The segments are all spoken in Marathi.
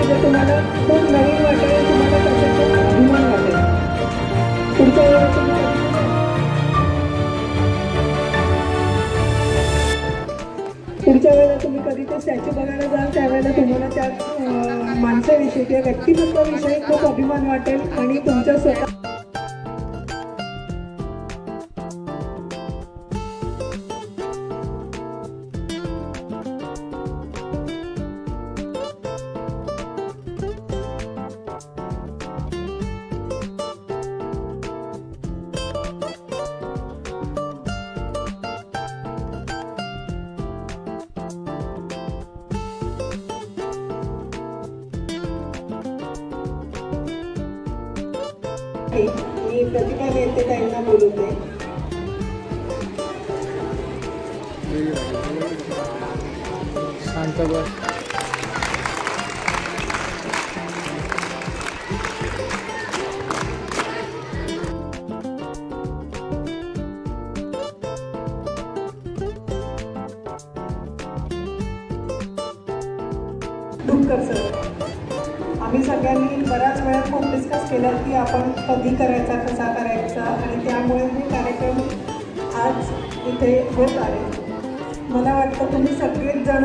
म्हणजे तुम्हाला खूप नवीन वाटेल, तुम्हाला त्याचा खूप अभिमान वाटेल. पुढच्या वेळेला तुम्ही कधी ते स्टॅच्यू बघायला जाल त्यावेळेला तुम्हाला त्या माणसाविषयी किंवा व्यक्तिमत्वाविषयी खूप अभिमान वाटेल आणि तुमच्या स्वतः मी प्रतिभा नेते त्यांना बोलवते. शांत बस. डुमकर सर, आम्ही सगळ्यांनी बऱ्याच वेळा खूप डिस्कस केलं की आपण कधी करायचा, कसा करायचा, आणि त्यामुळे हे कार्यक्रम आज इथे होत आहे. मला वाटतं तुम्ही सगळेच जण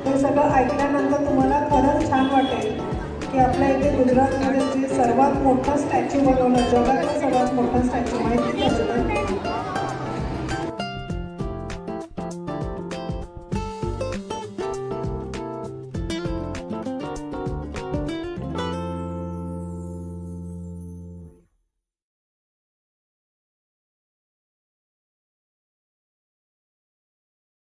हे सगळं ऐकल्यानंतर तुम्हाला खरंच छान वाटेल की आपल्या इथे गुजरातमध्ये जे सर्वात मोठं स्टॅच्यू बनवलं, जगातलं सर्वात मोठं स्टॅच्यू माहिती असतं